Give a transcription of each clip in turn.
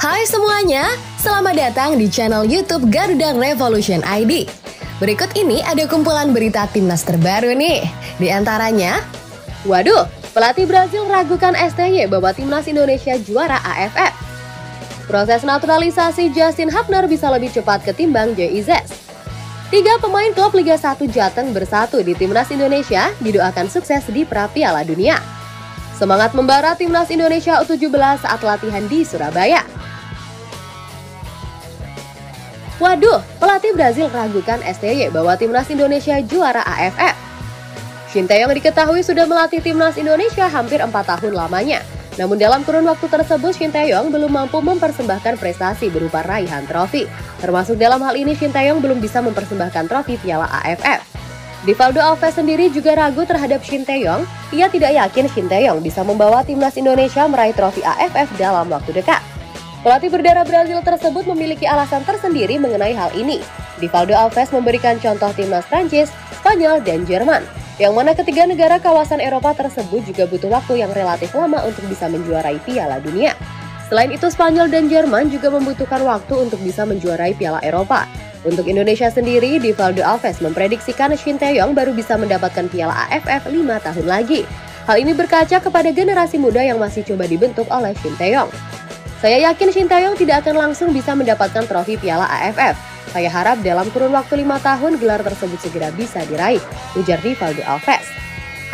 Hai semuanya, selamat datang di channel YouTube Garuda Revolution ID. Berikut ini ada kumpulan berita timnas terbaru nih. Di antaranya, waduh, pelatih Brazil ragukan STY bahwa timnas Indonesia juara AFF. Proses naturalisasi Justin Hubner bisa lebih cepat ketimbang JIZ. 3 pemain klub Liga 1 Jateng bersatu di timnas Indonesia didoakan sukses di pra Piala Dunia. Semangat membara timnas Indonesia U17 saat latihan di Surabaya. Waduh, pelatih Brazil ragukan STY bahwa timnas Indonesia juara AFF. Shin Tae-yong diketahui sudah melatih timnas Indonesia hampir 4 tahun lamanya. Namun dalam kurun waktu tersebut, Shin Tae-yong belum mampu mempersembahkan prestasi berupa raihan trofi. Termasuk dalam hal ini, Shin Tae-yong belum bisa mempersembahkan trofi Piala AFF. Rivaldo Alves sendiri juga ragu terhadap Shin Tae-yong. Ia tidak yakin Shin Tae-yong bisa membawa timnas Indonesia meraih trofi AFF dalam waktu dekat. Pelatih berdarah Brazil tersebut memiliki alasan tersendiri mengenai hal ini. Rivaldo Alves memberikan contoh timnas Prancis, Spanyol, dan Jerman, yang mana ketiga negara kawasan Eropa tersebut juga butuh waktu yang relatif lama untuk bisa menjuarai Piala Dunia. Selain itu, Spanyol dan Jerman juga membutuhkan waktu untuk bisa menjuarai Piala Eropa. Untuk Indonesia sendiri, Rivaldo Alves memprediksikan Shin Tae-yong baru bisa mendapatkan Piala AFF 5 tahun lagi. Hal ini berkaca kepada generasi muda yang masih coba dibentuk oleh Shin Tae-yong. Saya yakin Shin Tae-yong tidak akan langsung bisa mendapatkan trofi Piala AFF. Saya harap dalam kurun waktu 5 tahun gelar tersebut segera bisa diraih, ujar Rivaldo Alves.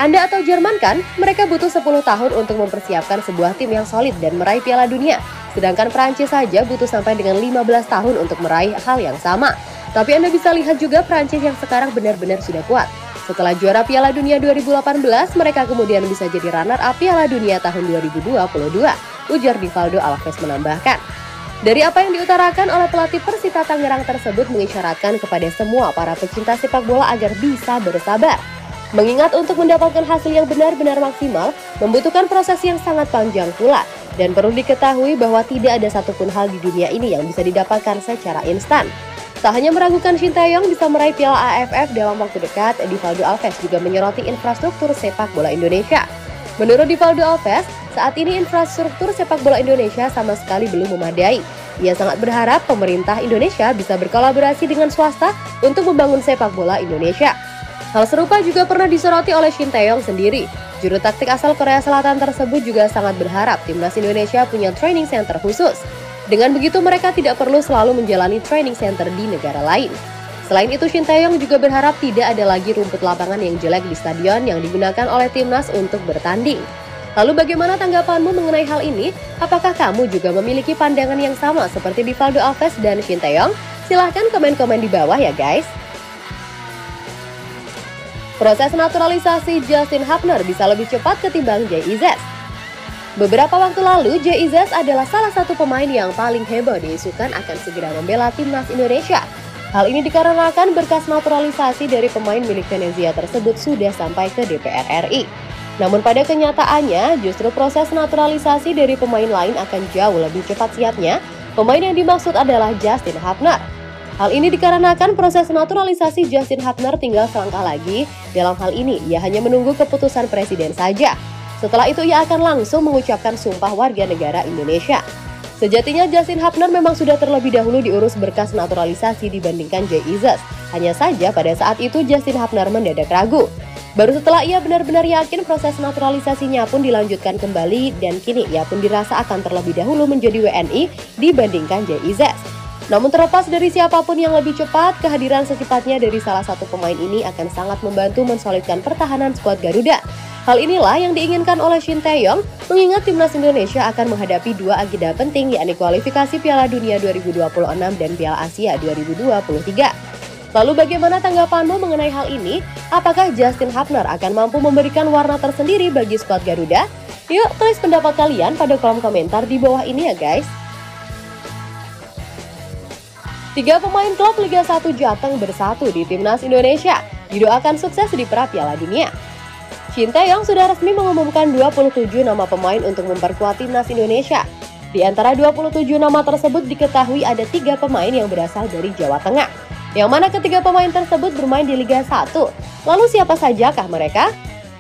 Anda atau Jerman kan? Mereka butuh 10 tahun untuk mempersiapkan sebuah tim yang solid dan meraih Piala Dunia. Sedangkan Prancis saja butuh sampai dengan 15 tahun untuk meraih hal yang sama. Tapi Anda bisa lihat juga Prancis yang sekarang benar-benar sudah kuat. Setelah juara Piala Dunia 2018, mereka kemudian bisa jadi runner-up Piala Dunia tahun 2022, ujar Rivaldo Alves menambahkan. Dari apa yang diutarakan oleh pelatih Persita Tangerang tersebut mengisyaratkan kepada semua para pecinta sepak bola agar bisa bersabar. Mengingat untuk mendapatkan hasil yang benar-benar maksimal, membutuhkan proses yang sangat panjang pula. Dan perlu diketahui bahwa tidak ada satupun hal di dunia ini yang bisa didapatkan secara instan. Tak hanya meragukan Shin Tae-yong bisa meraih Piala AFF dalam waktu dekat, Rivaldo Alves juga menyoroti infrastruktur sepak bola Indonesia. Menurut Rivaldo Alves, saat ini infrastruktur sepak bola Indonesia sama sekali belum memadai. Ia sangat berharap pemerintah Indonesia bisa berkolaborasi dengan swasta untuk membangun sepak bola Indonesia. Hal serupa juga pernah disoroti oleh Shin Tae-yong sendiri. Juru taktik asal Korea Selatan tersebut juga sangat berharap timnas Indonesia punya training center khusus. Dengan begitu mereka tidak perlu selalu menjalani training center di negara lain. Selain itu, Shin Tae-yong juga berharap tidak ada lagi rumput lapangan yang jelek di stadion yang digunakan oleh timnas untuk bertanding. Lalu bagaimana tanggapanmu mengenai hal ini? Apakah kamu juga memiliki pandangan yang sama seperti Rivaldo Alves dan Shin Tae-yong? Silahkan komen-komen di bawah ya guys. Proses naturalisasi Justin Hubner bisa lebih cepat ketimbang JIZ. Beberapa waktu lalu, JIZ adalah salah satu pemain yang paling heboh diisukan akan segera membela timnas Indonesia. Hal ini dikarenakan berkas naturalisasi dari pemain milik Venezia tersebut sudah sampai ke DPR RI. Namun pada kenyataannya, justru proses naturalisasi dari pemain lain akan jauh lebih cepat siapnya. Pemain yang dimaksud adalah Justin Hubner. Hal ini dikarenakan proses naturalisasi Justin Hubner tinggal selangkah lagi. Dalam hal ini, ia hanya menunggu keputusan presiden saja. Setelah itu, ia akan langsung mengucapkan sumpah warga negara Indonesia. Sejatinya, Justin Hubner memang sudah terlebih dahulu diurus berkas naturalisasi dibandingkan JIZ. Hanya saja pada saat itu Justin Hubner mendadak ragu. Baru setelah ia benar-benar yakin proses naturalisasinya pun dilanjutkan kembali dan kini ia pun dirasa akan terlebih dahulu menjadi WNI dibandingkan JIZ. Namun terlepas dari siapapun yang lebih cepat, kehadiran secepatnya dari salah satu pemain ini akan sangat membantu mensolidkan pertahanan skuad Garuda. Hal inilah yang diinginkan oleh Shin Tae-yong, mengingat timnas Indonesia akan menghadapi 2 agenda penting, yakni kualifikasi Piala Dunia 2026 dan Piala Asia 2023. Lalu bagaimana tanggapanmu mengenai hal ini? Apakah Justin Hubner akan mampu memberikan warna tersendiri bagi skuad Garuda? Yuk, tulis pendapat kalian pada kolom komentar di bawah ini ya guys. 3 pemain klub Liga 1 Jateng bersatu di timnas Indonesia, didoakan sukses di pra Piala Dunia. Shin Tae-yong sudah resmi mengumumkan 27 nama pemain untuk memperkuat timnas Indonesia. Di antara 27 nama tersebut diketahui ada 3 pemain yang berasal dari Jawa Tengah, yang mana ketiga pemain tersebut bermain di Liga 1. Lalu siapa sajakah mereka?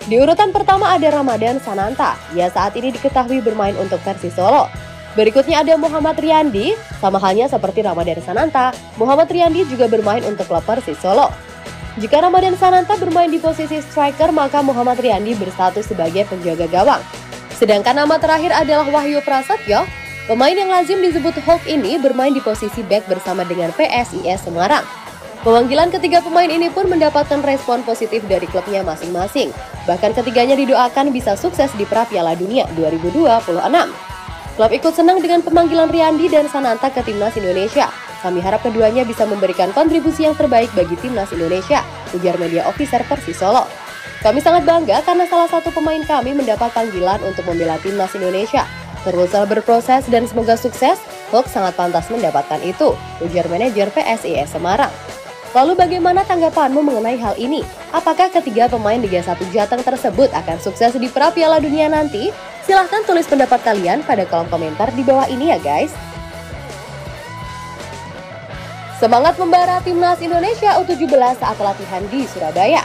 Di urutan pertama ada Ramadan Sananta, ia saat ini diketahui bermain untuk Persis Solo. Berikutnya ada Muhammad Riyandi, sama halnya seperti Ramadan Sananta, Muhammad Riyandi juga bermain untuk klub Persis Solo. Jika Ramadan Sananta bermain di posisi striker, maka Muhammad Riyandi berstatus sebagai penjaga gawang. Sedangkan nama terakhir adalah Wahyu Prasetyo, pemain yang lazim disebut Hulk ini bermain di posisi back bersama dengan PSIS Semarang. Pemanggilan ketiga pemain ini pun mendapatkan respon positif dari klubnya masing-masing. Bahkan ketiganya didoakan bisa sukses di Pra Piala Dunia 2026. Klub ikut senang dengan pemanggilan Riyandi dan Sananta ke Timnas Indonesia. Kami harap keduanya bisa memberikan kontribusi yang terbaik bagi Timnas Indonesia, ujar media officer Persis Solo. Kami sangat bangga karena salah satu pemain kami mendapat panggilan untuk membela Timnas Indonesia. Teruslah berproses dan semoga sukses, Hulk sangat pantas mendapatkan itu, ujar manajer PSIS Semarang. Lalu bagaimana tanggapanmu mengenai hal ini? Apakah ketiga pemain Liga 1 Jateng tersebut akan sukses di Pra Piala Dunia nanti? Silahkan tulis pendapat kalian pada kolom komentar di bawah ini ya guys. Semangat membara Timnas Indonesia U17 saat latihan di Surabaya.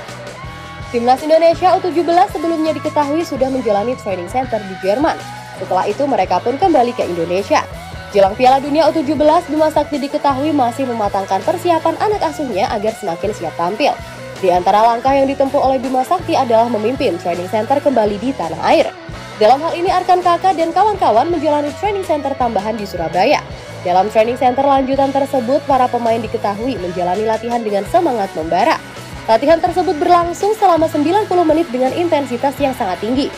Timnas Indonesia U17 sebelumnya diketahui sudah menjalani training center di Jerman. Setelah itu mereka pun kembali ke Indonesia. Jelang Piala Dunia U17, Bima Sakti diketahui masih mematangkan persiapan anak asuhnya agar semakin siap tampil. Di antara langkah yang ditempuh oleh Bima Sakti adalah memimpin training center kembali di tanah air. Dalam hal ini Arkan Kakak dan kawan-kawan menjalani training center tambahan di Surabaya. Dalam training center lanjutan tersebut, para pemain diketahui menjalani latihan dengan semangat membara. Latihan tersebut berlangsung selama 90 menit dengan intensitas yang sangat tinggi.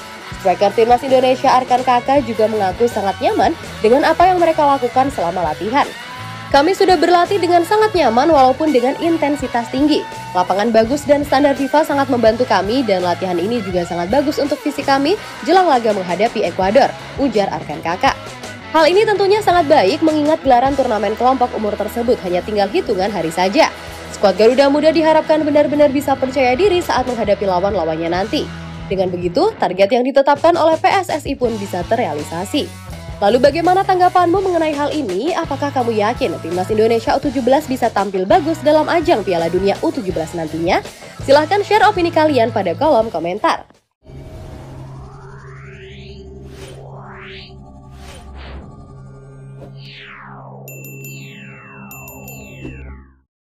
Striker Timnas Indonesia Arkan Kakak juga mengaku sangat nyaman dengan apa yang mereka lakukan selama latihan. Kami sudah berlatih dengan sangat nyaman walaupun dengan intensitas tinggi. Lapangan bagus dan standar FIFA sangat membantu kami dan latihan ini juga sangat bagus untuk fisik kami jelang laga menghadapi Ekuador, ujar Arkan Kakak. Hal ini tentunya sangat baik mengingat gelaran turnamen kelompok umur tersebut hanya tinggal hitungan hari saja. Skuad Garuda Muda diharapkan benar-benar bisa percaya diri saat menghadapi lawan-lawannya nanti. Dengan begitu, target yang ditetapkan oleh PSSI pun bisa terrealisasi. Lalu bagaimana tanggapanmu mengenai hal ini? Apakah kamu yakin Timnas Indonesia U17 bisa tampil bagus dalam ajang Piala Dunia U17 nantinya? Silahkan share opini kalian pada kolom komentar.